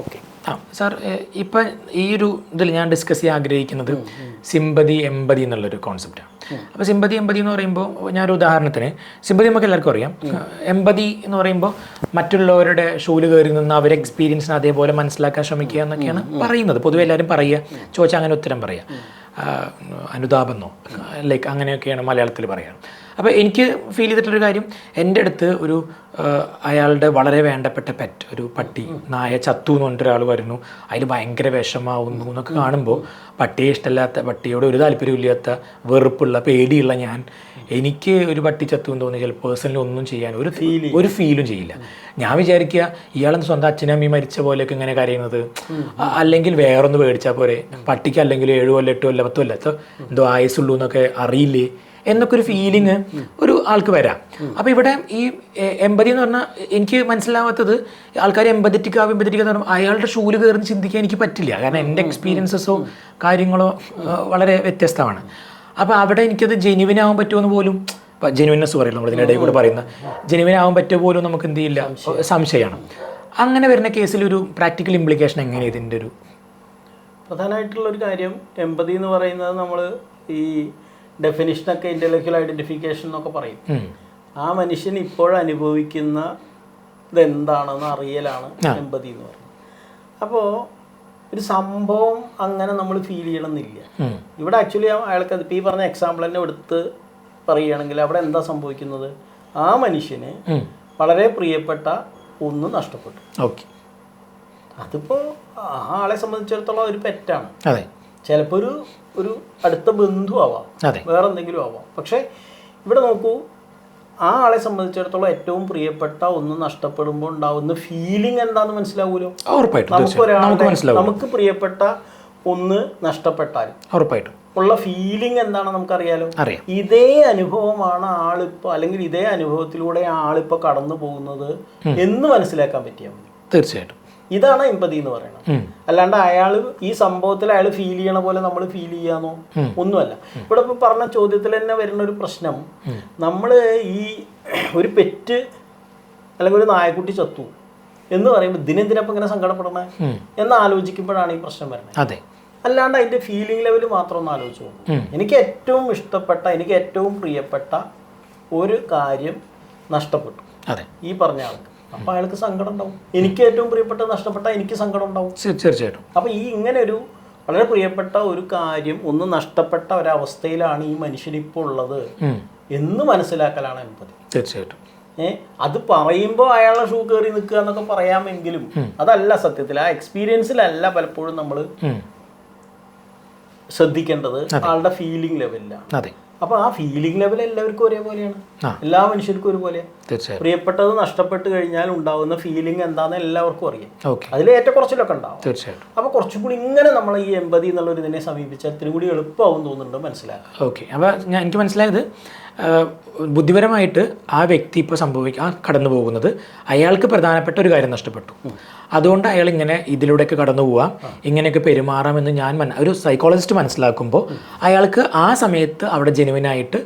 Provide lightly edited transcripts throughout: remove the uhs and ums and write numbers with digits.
Okay. Sir ഇപ്പം ഈ ഒരു ഇതിൽ ഞാൻ ഡിസ്കസ് ചെയ്യാൻ ആഗ്രഹിക്കുന്നത് സിമ്പതി എമ്പതി എന്നുള്ളൊരു കോൺസെപ്റ്റാണ്. അപ്പോൾ സിമ്പതി എമ്പതി എന്ന് പറയുമ്പോൾ ഞാനൊരു ഉദാഹരണത്തിന്, സിമ്പതി നമുക്ക് എല്ലാവർക്കും അറിയാം. എമ്പതി എന്ന് പറയുമ്പോൾ മറ്റുള്ളവരുടെ ഷൂല് കയറി നിന്ന് അവരെ എക്സ്പീരിയൻസിന് അതേപോലെ മനസ്സിലാക്കാൻ ശ്രമിക്കുക എന്നൊക്കെയാണ് പറയുന്നത്. പൊതുവെ എല്ലാവരും പറയുക, ചോദിച്ചാൽ അങ്ങനെ ഉത്തരം പറയുക. അനുതാപെന്നോ ലൈക്ക് അങ്ങനെയൊക്കെയാണ് മലയാളത്തിൽ പറയുക. അപ്പോൾ എനിക്ക് ഫീൽ ചെയ്തിട്ടൊരു കാര്യം, എൻ്റെ അടുത്ത് ഒരു അയാളുടെ വളരെ വേണ്ടപ്പെട്ട പെറ്റ്, ഒരു പട്ടി നായ ചത്തു എന്ന് പറഞ്ഞിട്ട് ഒരാൾ വരുന്നു, അതിൽ ഭയങ്കര വിഷമാവുന്നു എന്നൊക്കെ കാണുമ്പോൾ പട്ടിയെ ഇഷ്ടമില്ലാത്ത, പട്ടിയോട് ഒരു താല്പര്യമില്ലാത്ത, വെറുപ്പുള്ള, പേടിയുള്ള എനിക്ക് ഒരു പട്ടി ചത്തു എന്ന് തോന്നി ചിലപ്പോൾ പേഴ്സണലി ഒന്നും ചെയ്യാൻ ഒരു ഫീലും ചെയ്യില്ല. ഞാൻ വിചാരിക്കുക ഇയാളെന്ന് സ്വന്തം അച്ഛനും അമ്മയും മരിച്ച പോലെയൊക്കെ ഇങ്ങനെ കരയുന്നത്, അല്ലെങ്കിൽ വേറൊന്ന് പേടിച്ചാൽ പോരെ, പട്ടിക്ക് അല്ലെങ്കിൽ 7 കൊല്ലം 8 കൊല്ലം 10 കൊല്ലത്തോ എന്തോ ആയുസുള്ളൂ എന്നൊക്കെ അറിയില്ലേ എന്നൊക്കെ ഒരു ഫീലിംഗ് ഒരു ആൾക്ക് വരാം. അപ്പോൾ ഇവിടെ ഈ എമ്പതി എന്ന് പറഞ്ഞാൽ എനിക്ക് മനസ്സിലാവാത്തത്, ആൾക്കാർ എമ്പതറ്റിക് എന്ന് പറയുമ്പോൾ അയാളുടെ ഷൂല് കയറി ചിന്തിക്കാൻ എനിക്ക് പറ്റില്ല. കാരണം എൻ്റെ എക്സ്പീരിയൻസസോ കാര്യങ്ങളോ വളരെ വ്യത്യസ്തമാണ്. അപ്പോൾ അവിടെ എനിക്കത് ജെനുവിൻ ആവാൻ പറ്റുമെന്ന് പോലും, ജെനുവിനെസ് പറയില്ല നമ്മൾ ഇതിനിടയിൽ കൂടെ പറയുന്ന, ജെനുവിൻ ആവാൻ പറ്റുമോ പോലും നമുക്ക് എന്ത് ചെയ്യില്ല, സംശയമാണ്. അങ്ങനെ വരുന്ന കേസിൽ ഒരു പ്രാക്ടിക്കൽ ഇംപ്ലിക്കേഷൻ എങ്ങനെയാണ് ഇതിൻ്റെ ഒരു പ്രധാനമായിട്ടുള്ളൊരു കാര്യം? എമ്പതി എന്ന് പറയുന്നത് നമ്മൾ ഈ ഡെഫിനിഷനൊക്കെ ഇൻ്റലക്ച്വൽ ഐഡൻറ്റിഫിക്കേഷൻ എന്നൊക്കെ പറയും. ആ മനുഷ്യൻ ഇപ്പോഴനുഭവിക്കുന്ന ഇതെന്താണെന്ന് അറിയലാണ് എമ്പതി എന്ന് പറയുന്നത്. അപ്പോൾ ഒരു സംഭവം അങ്ങനെ നമ്മൾ ഫീൽ ചെയ്യണമെന്നില്ല. ഇവിടെ ആക്ച്വലി അയാൾക്ക് ഇപ്പോൾ ഈ പറഞ്ഞ എക്സാമ്പിൾ തന്നെ എടുത്ത് പറയുകയാണെങ്കിൽ അവിടെ എന്താ സംഭവിക്കുന്നത്? ആ മനുഷ്യന് വളരെ പ്രിയപ്പെട്ട ഒന്ന് നഷ്ടപ്പെട്ടു. ഓക്കെ, അതിപ്പോൾ ആ ആളെ സംബന്ധിച്ചിടത്തോളം ഒരു പെറ്റാണ്, അതെ, ചിലപ്പോൾ ഒരു അടുത്ത ബന്ധു ആവാം, വേറെ എന്തെങ്കിലും ആവാം. പക്ഷേ ഇവിടെ നോക്കൂ, ആ ആളെ സംബന്ധിച്ചിടത്തോളം ഏറ്റവും പ്രിയപ്പെട്ട ഒന്ന് നഷ്ടപ്പെടുമ്പോൾ ഉണ്ടാവുന്ന ഫീലിംഗ് എന്താണെന്ന് മനസ്സിലാവൂലോ? നമുക്ക് പ്രിയപ്പെട്ട ഒന്ന് നഷ്ടപ്പെട്ടാൽ ഉറപ്പായിട്ടും ഉള്ള ഫീലിംഗ് എന്താണെന്ന് നമുക്കറിയാലോ. ഇതേ അനുഭവമാണ് ആളിപ്പോൾ, അല്ലെങ്കിൽ ഇതേ അനുഭവത്തിലൂടെ ആളിപ്പോൾ കടന്നു പോകുന്നത് എന്ന് മനസ്സിലാക്കാൻ പറ്റിയാൽ മതി. തീർച്ചയായിട്ടും ഇതാണ് എമ്പതി എന്ന് പറയുന്നത്. അല്ലാണ്ട് അയാൾ ഈ സംഭവത്തിൽ അയാൾ ഫീൽ ചെയ്യണ പോലെ നമ്മൾ ഫീൽ ചെയ്യാന്നോ ഒന്നുമല്ല. ഇവിടെ ഇപ്പോൾ പറഞ്ഞ ചോദ്യത്തിൽ തന്നെ വരുന്ന ഒരു പ്രശ്നം, നമ്മൾ ഈ ഒരു പെറ്റ് അല്ലെങ്കിൽ ഒരു നായക്കുട്ടി ചത്തു എന്ന് പറയുമ്പോൾ ഇതിനെന്തിനപ്പം ഇങ്ങനെ സങ്കടപ്പെടണേ എന്ന് ആലോചിക്കുമ്പോഴാണ് ഈ പ്രശ്നം വരുന്നത്. അല്ലാണ്ട് അതിന്റെ ഫീലിംഗ് ലെവൽ മാത്രം ഒന്ന് ആലോചിച്ചു പോകും. എനിക്ക് ഏറ്റവും ഇഷ്ടപ്പെട്ട, എനിക്ക് ഏറ്റവും പ്രിയപ്പെട്ട ഒരു കാര്യം നഷ്ടപ്പെട്ടു ഈ പറഞ്ഞ ആൾക്ക്, അപ്പൊ അയാൾക്ക് സങ്കടം ഉണ്ടാവും. എനിക്ക് ഏറ്റവും പ്രിയപ്പെട്ടത് നഷ്ടപ്പെട്ട എനിക്ക് സങ്കടം ഉണ്ടാവും തീർച്ചയായിട്ടും. അപ്പൊ ഈ ഇങ്ങനെ ഒരു വളരെ പ്രിയപ്പെട്ട ഒരു കാര്യം ഒന്ന് നഷ്ടപ്പെട്ട ഒരവസ്ഥയിലാണ് ഈ മനുഷ്യൻ ഇപ്പോൾ ഉള്ളത് എന്ന് മനസ്സിലാക്കലാണ് എമ്പതി. തീർച്ചയായിട്ടും. അത് പറയുമ്പോൾ അയാളുടെ ഷൂ കയറി നിൽക്കുക എന്നൊക്കെ പറയാമെങ്കിലും അതല്ല സത്യത്തിൽ. ആ എക്സ്പീരിയൻസിലല്ല പലപ്പോഴും നമ്മൾ ശ്രദ്ധിക്കേണ്ടത്, ആളുടെ ഫീലിംഗ് ലെവലിലാണ്. അപ്പൊ ആ ഫീലിംഗ് ലെവൽ എല്ലാവർക്കും ഒരേപോലെയാണ്, എല്ലാ മനുഷ്യർക്കും ഒരുപോലെയാണ്. പ്രിയപ്പെട്ടത് നഷ്ടപ്പെട്ട് കഴിഞ്ഞാൽ ഉണ്ടാവുന്ന ഫീലിംഗ് എന്താണെന്ന് എല്ലാവർക്കും അറിയാം. അതിൽ ഏറ്റക്കുറച്ചിലൊക്കെ ഉണ്ടാവും. അപ്പൊ കുറച്ചും കൂടി ഇങ്ങനെ നമ്മൾ ഈ എമ്പതി എന്നുള്ളൊരു ഇതിനെ സമീപിച്ചാൽ ഇത്തിരി കൂടി എളുപ്പമാവും തോന്നുന്നുണ്ട് മനസ്സിലാക്കാം. ഓക്കെ, അപ്പോൾ എനിക്ക് മനസ്സിലായത് ബുദ്ധിപരമായിട്ട് ആ വ്യക്തി ഇപ്പോൾ കടന്നു പോകുന്നത് അയാൾക്ക് പ്രധാനപ്പെട്ട ഒരു കാര്യം നഷ്ടപ്പെട്ടു, അതുകൊണ്ട് അയാൾ ഇങ്ങനെ ഇതിലൂടെയൊക്കെ കടന്നു പോവാം, ഇങ്ങനെയൊക്കെ പെരുമാറാമെന്ന് ഒരു സൈക്കോളജിസ്റ്റ് മനസ്സിലാക്കുമ്പോൾ അയാൾക്ക് ആ സമയത്ത് അവിടെ ജെനുവിനായിട്ട്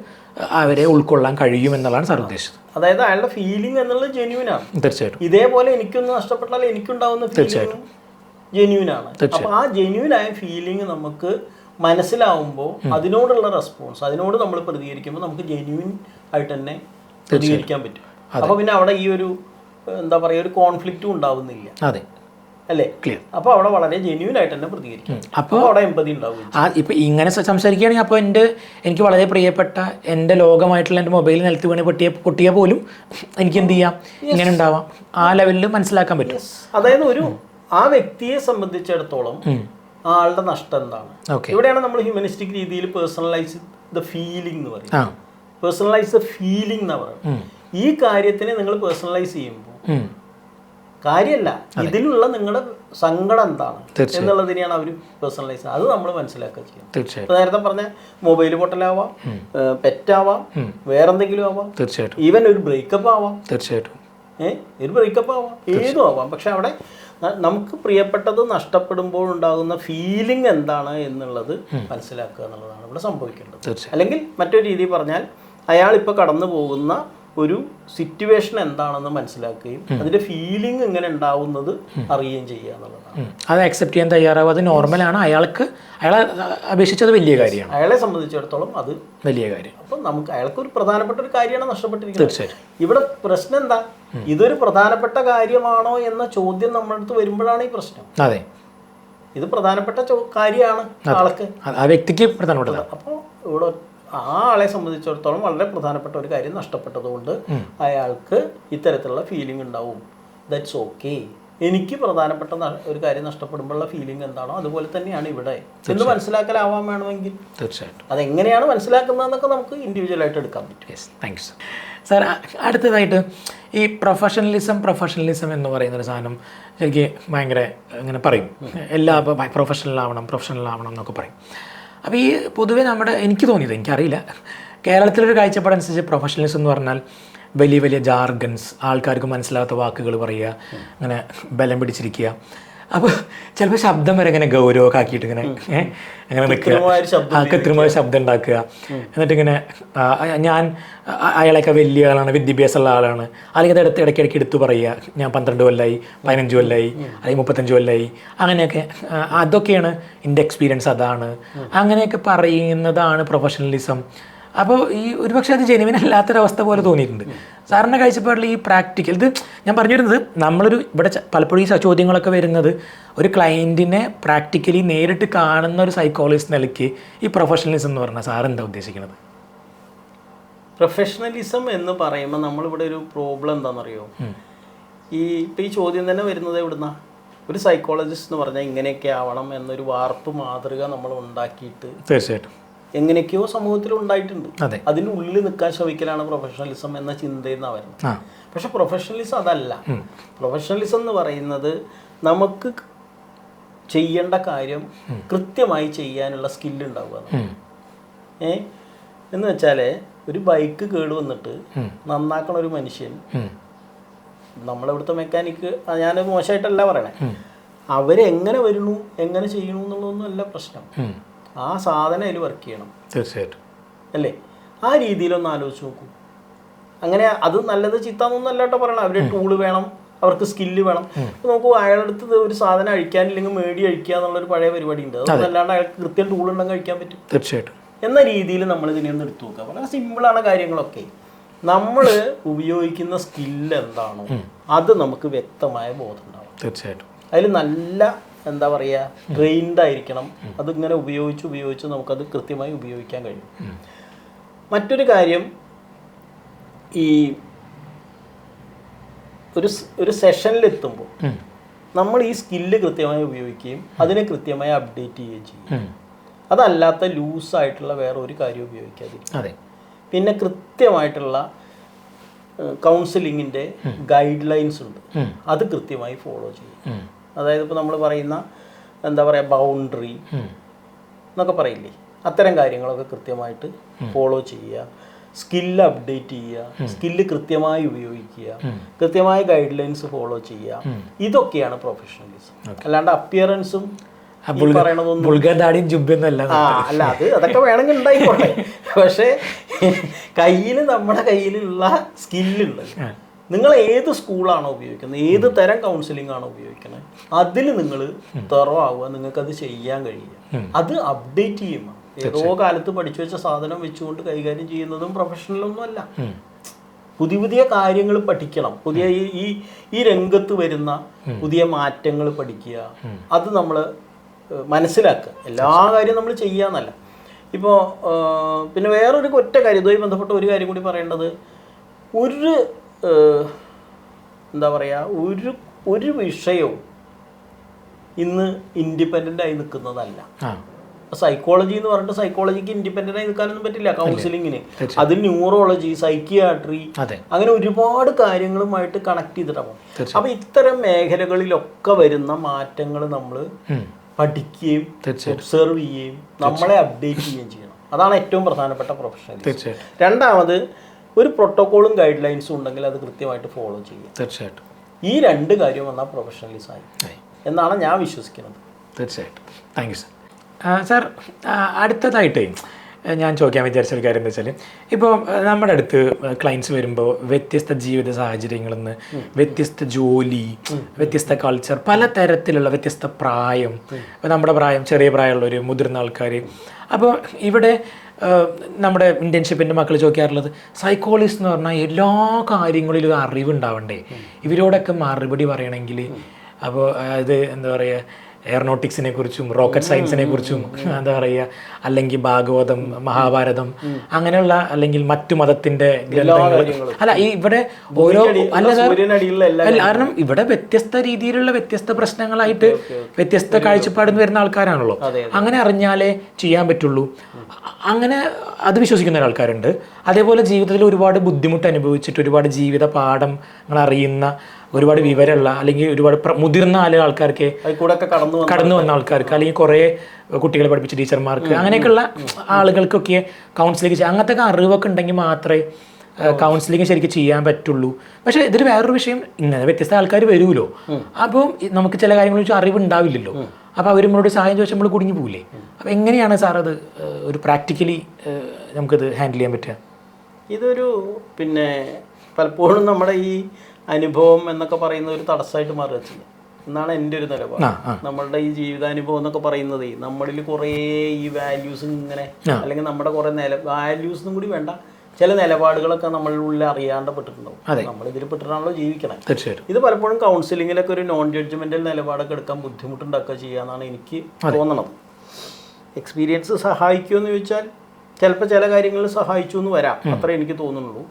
അവരെ ഉൾക്കൊള്ളാൻ കഴിയുമെന്നുള്ളതാണ് സാർ ഉദ്ദേശിച്ചത്. അതായത് അയാളുടെ ഫീലിംഗ് എന്നുള്ളത് ജെന്യൂനാണ്. തീർച്ചയായിട്ടും. ഇതേപോലെ എനിക്കൊന്ന് നഷ്ടപ്പെട്ടാൽ എനിക്കുണ്ടാവുന്ന ഫീലിംഗ് ജെന്യൂനാണ്. അപ്പൊ ആ ജെന്യൂനായ ഫീലിംഗ് നമുക്ക് മനസ്സിലാവുമ്പോൾ അതിനോടുള്ള റെസ്പോൺസ്, അതിനോട് നമ്മൾ പ്രതികരിക്കുമ്പോൾ നമുക്ക് ജെന്യൂൻ ആയിട്ട് തന്നെ പ്രതികരിക്കാൻ പറ്റും. അപ്പൊ പിന്നെ അവിടെ ഈ ഒരു എന്താ പറയുക, ഒരു കോൺഫ്ലിക്റ്റും ഉണ്ടാവുന്നില്ല. അതെ അല്ലേ? ക്ലിയർ. അപ്പോൾ അവിടെ വളരെ ജെന്യൂൻ ആയിട്ട് തന്നെ പ്രതികരിക്കും. അപ്പോൾ അവിടെ എമ്പതി ഉണ്ടാവും. ഇപ്പം ഇങ്ങനെ സംസാരിക്കുകയാണെങ്കിൽ അപ്പോൾ എനിക്ക് വളരെ പ്രിയപ്പെട്ട എൻ്റെ ലോകമായിട്ടുള്ള എൻ്റെ മൊബൈൽ നിലത്ത് വീണ് പൊട്ടിയ പോലും എനിക്ക് എന്ത് ചെയ്യാം, ഇങ്ങനെ ഉണ്ടാവാം, ആ ലെവലിൽ മനസ്സിലാക്കാൻ പറ്റും. അതായത് ആ വ്യക്തിയെ സംബന്ധിച്ചിടത്തോളം ആളുടെ നഷ്ടം എന്താണ്. ഇവിടെയാണ് നമ്മൾ ഹ്യൂമനിസ്റ്റിക് രീതിയിൽ പേഴ്സണലൈസ് ദ ഫീലിംഗ് എന്ന് പറയും. പേഴ്സണലൈസ് ദ ഫീലിംഗ് എന്ന് പറയും. ഈ കാര്യത്തിനെ നിങ്ങൾ പേഴ്സണലൈസ് ചെയ്യുമ്പോൾ കാര്യമല്ല, ഇതിലുള്ള നിങ്ങളുടെ സങ്കടം എന്താണ് എന്നുള്ളതിനെയാണ് അവർ പേഴ്സണലൈസ്. അത് നമ്മൾ മനസ്സിലാക്കുക ചെയ്യും. നേരത്തെ പറഞ്ഞ മൊബൈൽ പൊട്ടലാവാം, പെറ്റാവാം, വേറെന്തെങ്കിലും ആവാം, തീർച്ചയായിട്ടും ഈവൻ ഒരു ബ്രേക്കപ്പ് ആവാം, തീർച്ചയായിട്ടും ഒരു ബ്രേക്കപ്പ് ആവാം, ഏതും ആവാം. പക്ഷെ അവിടെ നമുക്ക് പ്രിയപ്പെട്ടത് നഷ്ടപ്പെടുമ്പോൾ ഉണ്ടാകുന്ന ഫീലിംഗ് എന്താണ് എന്നുള്ളത് മനസ്സിലാക്കുക എന്നുള്ളതാണ് ഇവിടെ സംഭവിക്കേണ്ടത്. അല്ലെങ്കിൽ മറ്റൊരു രീതിയിൽ പറഞ്ഞാൽ അയാൾ ഇപ്പോൾ കടന്നു പോകുന്ന ഒരു സിറ്റുവേഷൻ എന്താണെന്ന് മനസ്സിലാക്കുകയും അതിന്റെ ഫീലിംഗ് എങ്ങനെ ഉണ്ടാവുന്നത് അറിയുകയും ചെയ്യുക എന്നുള്ളതാണ്. അത് അക്സെപ്റ്റ് ചെയ്യാൻ തയ്യാറാവും, അത് നോർമലാണ്, അയാളെ അപേക്ഷിച്ചത് വലിയ കാര്യമാണ്, അയാളെ സംബന്ധിച്ചിടത്തോളം അത് വലിയ കാര്യം. അപ്പം നമുക്ക് അയാൾക്ക് ഒരു പ്രധാനപ്പെട്ട ഒരു കാര്യമാണ് നഷ്ടപ്പെട്ടിരിക്കുന്നത്. തീർച്ചയായും. ഇവിടെ പ്രശ്നം എന്താ, ഇതൊരു പ്രധാനപ്പെട്ട കാര്യമാണോ എന്ന ചോദ്യം നമ്മുടെ അടുത്ത് വരുമ്പോഴാണ് ഈ പ്രശ്നം. അതെ, ഇത് പ്രധാനപ്പെട്ട കാര്യമാണ് ആൾക്ക്, ആ വ്യക്തിക്ക് പ്രധാനപ്പെട്ടതാണ്. അപ്പോൾ ഇവിടെ ആ ആളെ സംബന്ധിച്ചിടത്തോളം വളരെ പ്രധാനപ്പെട്ട ഒരു കാര്യം നഷ്ടപ്പെട്ടതുകൊണ്ട് അയാൾക്ക് ഇത്തരത്തിലുള്ള ഫീലിംഗ് ഉണ്ടാവും. That's okay. എനിക്ക് പ്രധാനപ്പെട്ട ഒരു കാര്യം നഷ്ടപ്പെടുമ്പോഴുള്ള ഫീലിംഗ് എന്താണോ അതുപോലെ തന്നെയാണ് ഇവിടെ എന്ന് മനസ്സിലാക്കലാവാൻ വേണമെങ്കിൽ തീർച്ചയായിട്ടും അതെങ്ങനെയാണ് മനസ്സിലാക്കുന്നതെന്നൊക്കെ നമുക്ക് ഇൻഡിവിജ്വലായിട്ട് എടുക്കാൻ പറ്റും. Yes, thank you sir. Sir, അടുത്തതായിട്ട് ഈ പ്രൊഫഷണലിസം എന്ന് പറയുന്നൊരു സാധനം എനിക്ക് ഭയങ്കര ഇങ്ങനെ പറയും, എല്ലാ പ്രൊഫഷണൽ ആവണം എന്നൊക്കെ പറയും. അപ്പോൾ ഈ പൊതുവേ എനിക്ക് തോന്നിയത്, എനിക്കറിയില്ല, കേരളത്തിലൊരു കാഴ്ചപ്പാടനുസരിച്ച് പ്രൊഫഷണലിസം എന്ന് പറഞ്ഞാൽ വലിയ വലിയ ജാർഗൻസ്, ആൾക്കാർക്ക് മനസ്സിലാത്ത വാക്കുകൾ പറയുക, അങ്ങനെ ബലം പിടിച്ചിരിക്കുക. അപ്പോൾ ചിലപ്പോൾ ശബ്ദം വരെ ഇങ്ങനെ ഗൗരവമൊക്കെ ആക്കിയിട്ട് ഇങ്ങനെ അങ്ങനെ നിൽക്കുക, കൃത്രിമമായ ശബ്ദം ഉണ്ടാക്കുക, എന്നിട്ടിങ്ങനെ അയാളൊക്കെ വലിയ ആളാണ്, വിദ്യാഭ്യാസമുള്ള ആളാണ്, അല്ലെങ്കിൽ അത് ഇടയ്ക്കിടയ്ക്ക് എടുത്തു പറയുക, ഞാൻ 12 കൊല്ലമായി, 15 കൊല്ലമായി, അല്ലെങ്കിൽ 35 കൊല്ലമായി, അങ്ങനെയൊക്കെ, അതൊക്കെയാണ് എൻ്റെ എക്സ്പീരിയൻസ്, അതാണ്, അങ്ങനെയൊക്കെ പറയുന്നതാണ് പ്രൊഫഷണലിസം. അപ്പോൾ ഈ ഒരുപക്ഷെ അത് ജെനുവിൻ അല്ലാത്തൊരവസ്ഥ പോലെ തോന്നിയിട്ടുണ്ട്. സാറിൻ്റെ കാഴ്ചപ്പാടിൽ ഈ പ്രാക്ടിക്കൽ, ഇത് ഞാൻ പറഞ്ഞു വരുന്നത്, ഇവിടെ പലപ്പോഴും ഈ ചോദ്യങ്ങളൊക്കെ വരുന്നത് ഒരു ക്ലയൻറ്റിനെ പ്രാക്ടിക്കലി നേരിട്ട് കാണുന്ന ഒരു സൈക്കോളജിസ്റ്റ് നിലയ്ക്ക് ഈ പ്രൊഫഷണലിസം എന്ന് പറഞ്ഞാൽ സാർ എന്താ ഉദ്ദേശിക്കുന്നത്? പ്രൊഫഷണലിസം എന്ന് പറയുമ്പോൾ നമ്മളിവിടെ ഒരു പ്രോബ്ലം എന്താണെന്നറിയോ, ഇപ്പം ഈ ചോദ്യം തന്നെ വരുന്നത് എവിടുന്ന, ഒരു സൈക്കോളജിസ്റ്റ് എന്ന് പറഞ്ഞാൽ ഇങ്ങനെയൊക്കെ ആവണം എന്നൊരു വാർപ്പ് മാതൃക നമ്മൾ ഉണ്ടാക്കിയിട്ട് തീർച്ചയായിട്ടും എങ്ങനെയൊക്കെയോ സമൂഹത്തിൽ ഉണ്ടായിട്ടുണ്ട്. അതിൻ്റെ ഉള്ളിൽ നിൽക്കാൻ ശ്രമിക്കലാണ് പ്രൊഫഷണലിസം എന്ന ചിന്തയിൽ നിന്നാണ് വരുന്നത്. പക്ഷെ പ്രൊഫഷണലിസം അതല്ല. പ്രൊഫഷണലിസം എന്ന് പറയുന്നത് നമുക്ക് ചെയ്യേണ്ട കാര്യം കൃത്യമായി ചെയ്യാനുള്ള സ്കില്ല് ഉണ്ടാവുക. എന്ന് വെച്ചാൽ ഒരു ബൈക്ക് കേട് വന്നിട്ട് നന്നാക്കണ ഒരു മനുഷ്യൻ, നമ്മളിവിടുത്തെ മെക്കാനിക്ക്, ഞാനത് മോശമായിട്ടല്ല പറയണേ, അവരെങ്ങനെ വരുന്നു എങ്ങനെ ചെയ്യണു എന്നുള്ളതൊന്നും അല്ല പ്രശ്നം, ആ സാധനം അതിൽ വർക്ക് ചെയ്യണം. തീർച്ചയായിട്ടും അല്ലേ? ആ രീതിയിലൊന്ന് ആലോചിച്ച് നോക്കൂ. അങ്ങനെ അത് നല്ലത് ചീത്താന്നൊന്നും അല്ലാട്ടോ പറയണം. അവർ ടൂള് വേണം, അവർക്ക് സ്കില്ല് വേണം. അപ്പോൾ നോക്കൂ, അയാളുടെ അടുത്ത് ഒരു സാധനം അഴിക്കാനില്ലെങ്കിൽ മേടി അഴിക്കുക എന്നുള്ളൊരു പഴയ പരിപാടി ഉണ്ട്. അതൊന്നല്ലാണ്ട് അയാൾക്ക് കൃത്യം ടൂൾ ഉണ്ടെങ്കിൽ കഴിക്കാൻ പറ്റും. തീർച്ചയായിട്ടും എന്ന രീതിയിൽ നമ്മൾ ഇതിനെ ഒന്ന് എടുത്തു നോക്കുക. വളരെ സിമ്പിളാണ് കാര്യങ്ങളൊക്കെ. നമ്മൾ ഉപയോഗിക്കുന്ന സ്കില്ല് എന്താണോ അത് നമുക്ക് വ്യക്തമായ ബോധം ഉണ്ടാവും. തീർച്ചയായിട്ടും അതിൽ നല്ല എന്താ പറയുക, ട്രെയിൻഡ് ആയിരിക്കണം. അതിങ്ങനെ ഉപയോഗിച്ച് നമുക്കത് കൃത്യമായി ഉപയോഗിക്കാൻ കഴിയും. മറ്റൊരു കാര്യം, ഈ ഒരു സെഷനിലെത്തുമ്പോൾ നമ്മൾ ഈ സ്കില്ല് കൃത്യമായി ഉപയോഗിക്കുകയും അതിനെ കൃത്യമായി അപ്ഡേറ്റ് ചെയ്യുകയും ചെയ്യും. അതല്ലാത്ത ലൂസായിട്ടുള്ള വേറെ ഒരു കാര്യം ഉപയോഗിക്കാതിരിക്കും. പിന്നെ കൃത്യമായിട്ടുള്ള കൗൺസിലിങ്ങിൻ്റെ ഗൈഡ് ലൈൻസ് ഉണ്ട്, അത് കൃത്യമായി ഫോളോ ചെയ്യും. അതായത് ഇപ്പോൾ നമ്മൾ പറയുന്ന എന്താ പറയുക, ബൗണ്ടറി എന്നൊക്കെ പറയില്ലേ, അത്തരം കാര്യങ്ങളൊക്കെ കൃത്യമായിട്ട് ഫോളോ ചെയ്യുക, സ്കില്ല് അപ്ഡേറ്റ് ചെയ്യുക, സ്കില്ല് കൃത്യമായി ഉപയോഗിക്കുക, കൃത്യമായ ഗൈഡ് ലൈൻസ് ഫോളോ ചെയ്യുക. ഇതൊക്കെയാണ് പ്രൊഫഷണലിസം. അല്ലാണ്ട് അപ്പിയറൻസും അല്ല, അതൊക്കെ വേണമെങ്കിൽ ഉണ്ടായിക്കോട്ടെ. പക്ഷേ നമ്മുടെ കയ്യിലുള്ള സ്കില്ലുണ്ട്. നിങ്ങൾ ഏത് സ്കൂളാണോ ഉപയോഗിക്കുന്നത്, ഏത് തരം കൗൺസിലിംഗ് ആണോ ഉപയോഗിക്കുന്നത്, അതിൽ നിങ്ങൾ തറവാകുക, നിങ്ങൾക്കത് ചെയ്യാൻ കഴിയുക, അത് അപ്ഡേറ്റ് ചെയ്യുക. ഏതോ കാലത്ത് പഠിച്ചു വെച്ച സാധനം വെച്ചുകൊണ്ട് കൈകാര്യം ചെയ്യുന്നതും പ്രൊഫഷണലൊന്നും അല്ല. പുതിയ കാര്യങ്ങൾ പഠിക്കണം. പുതിയ ഈ രംഗത്ത് വരുന്ന പുതിയ മാറ്റങ്ങൾ പഠിക്കുക, അത് നമ്മൾ മനസ്സിലാക്കുക. എല്ലാ കാര്യവും നമ്മൾ ചെയ്യാന്നല്ല. ഇപ്പോൾ പിന്നെ വേറൊരു ഒറ്റ കാര്യം, ഇതുമായി ബന്ധപ്പെട്ട ഒരു കാര്യം കൂടി പറയേണ്ടത്, എന്താ പറയുക, ഒരു വിഷയവും ഇന്ന് ഇൻഡിപെൻഡൻ്റ് ആയി നിൽക്കുന്നതല്ല. സൈക്കോളജി എന്ന് പറഞ്ഞിട്ട് സൈക്കോളജിക്ക് ഇൻഡിപെൻഡൻ്റ് ആയി നിൽക്കാനൊന്നും പറ്റില്ല. കൗൺസിലിങ്ങിന് അതിൽ ന്യൂറോളജി, സൈക്കിയാട്രി, അങ്ങനെ ഒരുപാട് കാര്യങ്ങളുമായിട്ട് കണക്ട് ചെയ്തിട്ടാണ്. അപ്പോൾ ഇത്തരം മേഖലകളിലൊക്കെ വരുന്ന മാറ്റങ്ങൾ നമ്മൾ പഠിക്കുകയും ഒബ്സർവ് ചെയ്യുകയും നമ്മളെ അപ്ഡേറ്റ് ചെയ്യുകയും ചെയ്യണം. അതാണ് ഏറ്റവും പ്രധാനപ്പെട്ട പ്രൊഫഷണലിസം. രണ്ടാമത്, ഒരു പ്രോട്ടോക്കോളും ഗൈഡ് ലൈൻസും ഉണ്ടെങ്കിൽ അത് കൃത്യമായിട്ട് ഫോളോ ചെയ്യുക. തീർച്ചയായിട്ടും ഈ രണ്ട് കാര്യം വന്നാൽ പ്രൊഫഷണലിസമായി എന്നാണ് ഞാൻ വിശ്വസിക്കുന്നത്. തീർച്ചയായിട്ടും. Thank you sir. സാർ, അടുത്തതായിട്ട് ഞാൻ ചോദിക്കാൻ വിചാരിച്ച ഒരു കാര്യം എന്താ വെച്ചാൽ ഇപ്പോൾ നമ്മുടെ അടുത്ത് ക്ലയൻസ് വരുമ്പോൾ വ്യത്യസ്ത ജീവിത സാഹചര്യങ്ങളിൽ നിന്ന് വ്യത്യസ്ത ജോലി, വ്യത്യസ്ത കൾച്ചർ, പല തരത്തിലുള്ള വ്യത്യസ്ത പ്രായം, ഇപ്പോൾ നമ്മുടെ പ്രായം, ചെറിയ പ്രായമുള്ളവർ, മുതിർന്ന ആൾക്കാർ. അപ്പോൾ ഇവിടെ നമ്മുടെ ഇന്റേൺഷിപ്പിൻ്റെ മക്കൾ ചോദിക്കാറുള്ളത് സൈക്കോളജിസ്റ്റ് എന്ന് പറഞ്ഞാൽ എല്ലാ കാര്യങ്ങളിലും അറിവുണ്ടാവണ്ടേ, ഇവരോടൊക്കെ മറുപടി പറയണമെങ്കിൽ. അപ്പോൾ അത് എന്താ പറയുക, എയറോനോട്ടിക്സിനെ കുറിച്ചും റോക്കറ്റ് സയൻസിനെ കുറിച്ചും എന്താ പറയുക, അല്ലെങ്കിൽ ഭാഗവതം, മഹാഭാരതം, അങ്ങനെയുള്ള അല്ലെങ്കിൽ മറ്റു മതത്തിന്റെ ഗ്രന്ഥങ്ങൾ. അല്ല ഇവിടെ ഓരോ കാരണം ഇവിടെ വ്യത്യസ്ത രീതിയിലുള്ള വ്യത്യസ്ത പ്രശ്നങ്ങളായിട്ട് വ്യത്യസ്ത കാഴ്ചപ്പാടിൽ വരുന്ന ആൾക്കാരാണല്ലോ. അങ്ങനെ അറിഞ്ഞാലേ ചെയ്യാൻ പറ്റുള്ളൂ. അങ്ങനെ അത് വിശ്വസിക്കുന്ന ആൾക്കാരുണ്ട്. അതേപോലെ ജീവിതത്തിൽ ഒരുപാട് ബുദ്ധിമുട്ട് അനുഭവിച്ചിട്ട് ഒരുപാട് ജീവിത പാഠങ്ങൾ അറിയുന്ന, ഒരുപാട് വിവരമുള്ള അല്ലെങ്കിൽ ഒരുപാട് മുതിർന്ന ആൾക്കാർക്ക്, കടന്നു വന്ന ആൾക്കാർക്ക്, അല്ലെങ്കിൽ കുറേ കുട്ടികളെ പഠിപ്പിച്ച ടീച്ചർമാർക്ക്, അങ്ങനെയൊക്കെയുള്ള ആളുകൾക്കൊക്കെ കൗൺസിലിംഗ് അങ്ങനത്തെ അറിവൊക്കെ ഉണ്ടെങ്കിൽ മാത്രമേ കൗൺസിലിംഗ് ശരിക്കും ചെയ്യാൻ പറ്റുള്ളൂ. പക്ഷേ ഇതിൽ വേറൊരു വിഷയം, ഇങ്ങനെ വ്യത്യസ്ത ആൾക്കാർ വരുമല്ലോ, അപ്പോൾ നമുക്ക് ചില കാര്യങ്ങളെ കുറിച്ച് അറിവ് ഉണ്ടാവില്ലല്ലോ. അപ്പോൾ അവർ നമ്മളോട് സഹായം ചോദിച്ചാൽ നമ്മൾ കുടുങ്ങി പോകില്ലേ? അപ്പോൾ എങ്ങനെയാണ് സാർ അത് ഒരു പ്രാക്ടിക്കലി നമുക്കത് ഹാൻഡിൽ ചെയ്യാൻ പറ്റുക? ഇതൊരു പലപ്പോഴും നമ്മുടെ ഈ അനുഭവം എന്നൊക്കെ പറയുന്ന ഒരു തടസ്സമായിട്ട് മാറുക ചെയ്യും എന്നാണ് എൻ്റെ ഒരു നിലപാട്. നമ്മളുടെ ഈ ജീവിതാനുഭവം എന്നൊക്കെ പറയുന്നത് നമ്മളിൽ കുറേ ഈ വാല്യൂസ് ഇങ്ങനെ, അല്ലെങ്കിൽ നമ്മുടെ കുറേ വാല്യൂസും കൂടി വേണ്ട, ചില നിലപാടുകളൊക്കെ നമ്മളുടെ ഉള്ളിൽ അറിയാണ്ട് പെട്ടിട്ടുണ്ടാവും. നമ്മൾ ഇതിൽ പെട്ടിട്ടാണല്ലോ ജീവിക്കണം. ഇത് പലപ്പോഴും കൗൺസിലിങ്ങിലൊക്കെ ഒരു നോൺ ജഡ്ജ്മെന്റൽ നിലപാടൊക്കെ എടുക്കാൻ ബുദ്ധിമുട്ടുണ്ടാക്കുക ചെയ്യാന്നാണ് എനിക്ക് തോന്നണത്. എക്സ്പീരിയൻസ് സഹായിക്കുമെന്ന് ചോദിച്ചാൽ ചിലപ്പോൾ ചില കാര്യങ്ങളിൽ സഹായിച്ചു എന്ന് വരാം, അത്രേ എനിക്ക് തോന്നുന്നുള്ളൂ.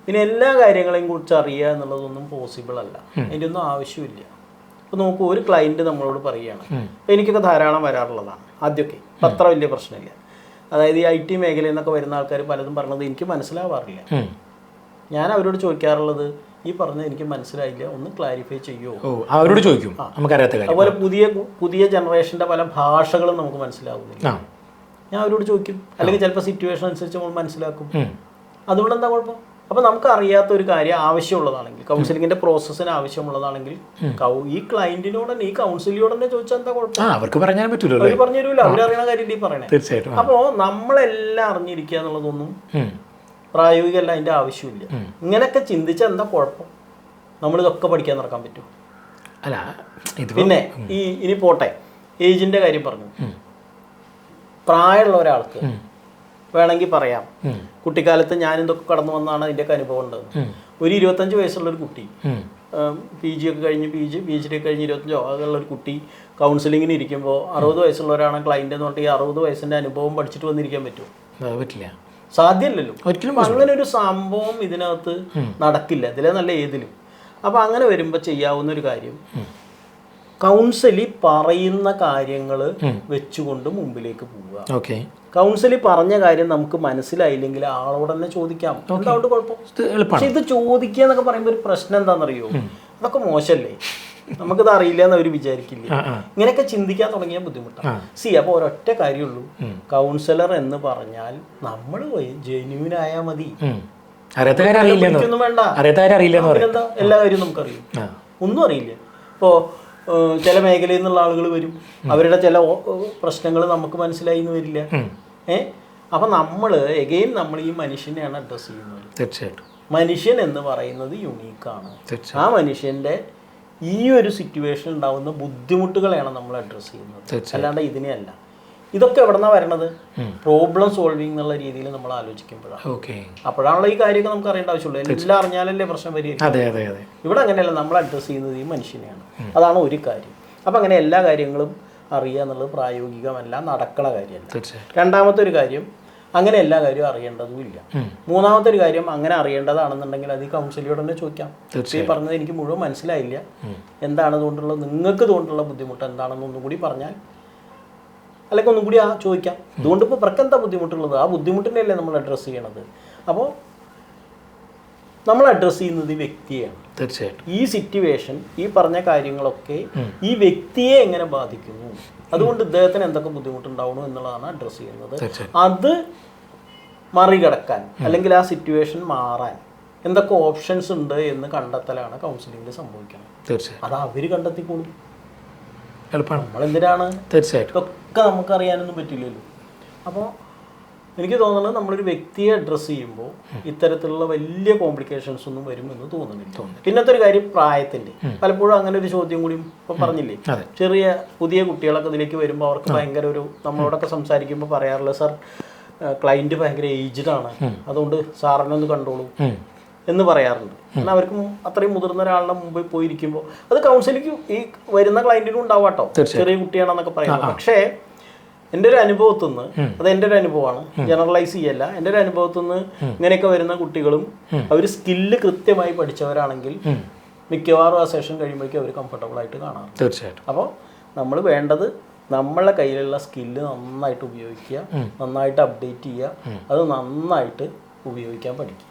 പിന്നെ എല്ലാ കാര്യങ്ങളെയും കുറിച്ച് അറിയുക എന്നുള്ളതൊന്നും പോസിബിൾ അല്ല, അതിൻ്റെ ഒന്നും ആവശ്യമില്ല. ഇപ്പോൾ നോക്കൂ, ഒരു ക്ലയൻറ്റ് നമ്മളോട് പറയുകയാണ്, എനിക്കൊക്കെ ധാരാളം വരാറുള്ളതാണ് ആദ്യമൊക്കെ, അപ്പം അത്ര വലിയ പ്രശ്നമില്ല. അതായത് ഈ IT മേഖലയിൽ നിന്നൊക്കെ വരുന്ന ആൾക്കാർ പലതും പറഞ്ഞത് എനിക്ക് മനസ്സിലാവാറില്ല. ഞാൻ അവരോട് ചോദിക്കാറുള്ളത്, ഈ പറഞ്ഞത് എനിക്ക് മനസ്സിലായില്ല, ഒന്ന് ക്ലാരിഫൈ ചെയ്യുമോ? അവരോട് ചോദിക്കും. അതുപോലെ പുതിയ ജനറേഷൻ്റെ പല ഭാഷകളും നമുക്ക് മനസ്സിലാവുന്നില്ല, ഞാൻ അവരോട് ചോദിക്കും. അല്ലെങ്കിൽ ചിലപ്പോൾ സിറ്റുവേഷൻ അനുസരിച്ച് നമ്മൾ മനസ്സിലാക്കും. അതുകൊണ്ട് എന്താ കുഴപ്പം? അപ്പോൾ നമുക്ക് അറിയാത്ത ഒരു കാര്യം ആവശ്യമുള്ളതാണെങ്കിൽ, കൗൺസിലിങ്ങിന്റെ പ്രോസസ്സിന് ആവശ്യമുള്ളതാണെങ്കിൽ ഈ ക്ലയന്റിനോട് തന്നെ, ഈ കൗൺസിലിനോട് തന്നെ ചോദിച്ചാൽ എന്താ കുഴപ്പം? അവർക്ക് പറഞ്ഞു തരൂല, അവരറിയണ കാര്യം ഈ പറയണേ. അപ്പോൾ നമ്മളെല്ലാം അറിഞ്ഞിരിക്കുക എന്നുള്ളതൊന്നും പ്രായോഗികമല്ല, അതിന്റെ ആവശ്യമില്ല. ഇങ്ങനെയൊക്കെ ചിന്തിച്ചാൽ എന്താ കുഴപ്പം? നമ്മളിതൊക്കെ പഠിക്കാൻ നടക്കാൻ പറ്റും. അല്ല പിന്നെ ഇനി പോട്ടെ, ഏജിന്റെ കാര്യം പറഞ്ഞു. പ്രായമുള്ള ഒരാൾക്ക് വേണമെങ്കിൽ പറയാം, കുട്ടിക്കാലത്ത് ഞാൻ ഇതൊക്കെ കടന്നു വന്നാണ് അതിൻ്റെയൊക്കെ അനുഭവം ഉണ്ടെന്ന്. ഒരു 25 വയസ്സുള്ളൊരു കുട്ടി, PG ഒക്കെ കഴിഞ്ഞ് PhD കഴിഞ്ഞ് 25 അതുള്ളൊരു കുട്ടി കൗൺസിലിങ്ങിന് ഇരിക്കുമ്പോൾ 60 വയസ്സുള്ളവരാണ് ക്ലയന്റ് എന്ന് പറഞ്ഞിട്ട് ഈ 60 വയസ്സിന്റെ അനുഭവം പഠിച്ചിട്ട് വന്നിരിക്കാൻ പറ്റുമോ? പറ്റില്ല, സാധ്യമല്ലല്ലോ. അങ്ങനെ ഒരു സംഭവം ഇതിനകത്ത് നടക്കില്ല, ഇതിലെ നല്ല ഏതിലും. അപ്പം അങ്ങനെ വരുമ്പോൾ ചെയ്യാവുന്ന ഒരു കാര്യം, കൗൺസിലി പറയുന്ന കാര്യങ്ങൾ വെച്ചുകൊണ്ട് മുമ്പിലേക്ക് പോവുക. കൗൺസിലി പറഞ്ഞ കാര്യം നമുക്ക് മനസ്സിലായില്ലെങ്കിൽ ആളോട് തന്നെ ചോദിക്കാം, എന്താണ്ട് കുഴപ്പം. പക്ഷെ ഇത് ചോദിക്കുക എന്നൊക്കെ പറയുമ്പോൾ ഒരു പ്രശ്നം എന്താണെന്നറിയോ, അതൊക്കെ മോശമല്ലേ, നമുക്കിത് അറിയില്ല എന്ന് അവർ വിചാരിക്കില്ല. ഇങ്ങനെയൊക്കെ ചിന്തിക്കാൻ തുടങ്ങിയാൽ ബുദ്ധിമുട്ടാണ്. അപ്പോൾ ഒരൊറ്റ കാര്യമുള്ളൂ, കൗൺസിലർ എന്ന് പറഞ്ഞാൽ നമ്മൾ ജെന്യൂൻ ആയാൽ മതി. വേണ്ട, എന്താ എല്ലാ കാര്യവും നമുക്കറിയും, ഒന്നും അറിയില്ല. ഇപ്പോൾ ചില മേഖലയിൽ നിന്നുള്ള ആളുകൾ വരും, അവരുടെ ചില പ്രശ്നങ്ങൾ നമുക്ക് മനസ്സിലായി എന്ന് വരില്ല. അപ്പം നമ്മൾ നമ്മൾ ഈ മനുഷ്യനെയാണ് അഡ്രസ്സ് ചെയ്യുന്നത്. തീർച്ചയായിട്ടും മനുഷ്യൻ എന്ന് പറയുന്നത് യുണീക്കാണ്. ആ മനുഷ്യന്റെ ഈ ഒരു സിറ്റുവേഷൻ ഉണ്ടാവുന്ന ബുദ്ധിമുട്ടുകളെയാണ് നമ്മൾ അഡ്രസ്സ് ചെയ്യുന്നത്, അല്ലാണ്ട് ഇതിനെയല്ല. ഇതൊക്കെ എവിടെന്നാ വരണത്? പ്രോബ്ലം സോൾവിങ് എന്നുള്ള രീതിയിൽ നമ്മൾ ആലോചിക്കുമ്പോഴാണ്. അപ്പോഴാണല്ലോ ഈ കാര്യമൊക്കെ നമുക്ക് അറിയേണ്ട ആവശ്യമുള്ളൂ. എല്ലാം അറിഞ്ഞാലല്ലേ പ്രശ്നം പരിഹരിക്കും. ഇവിടെ അങ്ങനെയല്ല, നമ്മൾ അഡ്രസ്സ് ചെയ്യുന്നത് ഈ മനുഷ്യനെയാണ്. അതാണ് ഒരു കാര്യം. അപ്പം അങ്ങനെ എല്ലാ കാര്യങ്ങളും അറിയുക എന്നുള്ളത് പ്രായോഗികമല്ല, നടക്കണ കാര്യമല്ല. രണ്ടാമത്തെ ഒരു കാര്യം, അങ്ങനെ എല്ലാ കാര്യവും അറിയേണ്ടതുമില്ല. മൂന്നാമത്തെ ഒരു കാര്യം, അങ്ങനെ അറിയേണ്ടതാണെന്നുണ്ടെങ്കിൽ അത് ഈ കൗൺസിലിയോട് തന്നെ ചോദിക്കാം. ഈ പറഞ്ഞത് എനിക്ക് മുഴുവൻ മനസ്സിലായില്ല, എന്താണ് ഇതുകൊണ്ടുള്ള, നിങ്ങൾക്ക് ഇതുകൊണ്ടുള്ള ബുദ്ധിമുട്ട് എന്താണെന്ന് ഒന്നും കൂടി പറഞ്ഞാൽ, അല്ലെങ്കിൽ ഒന്നും കൂടി ചോദിക്കാം. ഇതുകൊണ്ട് ഇപ്പോൾ ഇവർക്ക് എന്താ ബുദ്ധിമുട്ടുള്ളത്, ആ ബുദ്ധിമുട്ടിനെ അല്ലേ നമ്മൾ അഡ്രസ്സ് ചെയ്യണത്. അപ്പോൾ നമ്മൾ അഡ്രസ്സ് ചെയ്യുന്നത് ഈ വ്യക്തിയാണ്. തീർച്ചയായിട്ടും ഈ സിറ്റുവേഷൻ, ഈ പറഞ്ഞ കാര്യങ്ങളൊക്കെ ഈ വ്യക്തിയെ എങ്ങനെ ബാധിക്കുന്നു, അതുകൊണ്ട് ഇദ്ദേഹത്തിന് എന്തൊക്കെ ബുദ്ധിമുട്ടുണ്ടാവണോ എന്നുള്ളതാണ് അഡ്രസ്സ് ചെയ്യുന്നത്. അത് മറികടക്കാൻ അല്ലെങ്കിൽ ആ സിറ്റുവേഷൻ മാറാൻ എന്തൊക്കെ ഓപ്ഷൻസ് ഉണ്ട് എന്ന് കണ്ടെത്തലാണ് കൗൺസിലിംഗിൽ സംഭവിക്കുന്നത്. തീർച്ചയായും അത് അവർ കണ്ടെത്തിക്കോളും. എളുപ്പമാണ്. നമ്മളെന്തിനാണ് തീർച്ചയായിട്ടും ഇതൊക്കെ നമുക്കറിയാനൊന്നും പറ്റില്ലല്ലോ. അപ്പോൾ എനിക്ക് തോന്നുന്നത് നമ്മളൊരു വ്യക്തിയെ അഡ്രസ്സ് ചെയ്യുമ്പോൾ ഇത്തരത്തിലുള്ള വലിയ കോംപ്ലിക്കേഷൻസ് ഒന്നും വരുമെന്ന് തോന്നുന്നില്ല. പിന്നത്തെ ഒരു കാര്യം പ്രായത്തിൻ്റെ, പലപ്പോഴും അങ്ങനെ ഒരു ചോദ്യം കൂടി ഇപ്പം പറഞ്ഞില്ലേ, ചെറിയ പുതിയ കുട്ടികളൊക്കെ ഇതിലേക്ക് വരുമ്പോൾ അവർക്ക് ഭയങ്കര ഒരു, നമ്മളോടൊക്കെ സംസാരിക്കുമ്പോൾ പറയാറുള്ളത്, സാർ ക്ലയൻറ്റ് ഭയങ്കര ഏജ്ഡ് ആണ്, അതുകൊണ്ട് സാറിനെ ഒന്ന് കണ്ടോളൂ എന്ന് പറയാറുണ്ട്. കാരണം അവർക്കും അത്രയും മുതിർന്ന ഒരാളുടെ മുമ്പിൽ പോയിരിക്കുമ്പോൾ അത് കൗൺസിലിംഗ് ഈ വരുന്ന ക്ലയൻറ്റിനും ഉണ്ടാവാട്ടോ, ചെറിയ കുട്ടിയാണെന്നൊക്കെ പറയുന്നത്. പക്ഷേ എൻ്റെ ഒരു അനുഭവത്തിൽ നിന്ന്, അത് എൻ്റെ ഒരു അനുഭവമാണ്, ജനറലൈസ് ചെയ്യല്ല, എൻ്റെ ഒരു അനുഭവത്തിൽ നിന്ന് ഇങ്ങനെയൊക്കെ വരുന്ന കുട്ടികളും അവർ സ്കില്ല് കൃത്യമായി പഠിച്ചവരാണെങ്കിൽ മിക്കവാറും ആ സെഷൻ കഴിയുമ്പോഴേക്കും അവർ കംഫർട്ടബിൾ ആയിട്ട് കാണാം. തീർച്ചയായിട്ടും. അപ്പോൾ നമ്മൾ വേണ്ടത് നമ്മളെ കയ്യിലുള്ള സ്കില്ല് നന്നായിട്ട് ഉപയോഗിക്കുക, നന്നായിട്ട് അപ്ഡേറ്റ് ചെയ്യുക, അത് നന്നായിട്ട് ഉപയോഗിക്കാൻ പഠിക്കുക.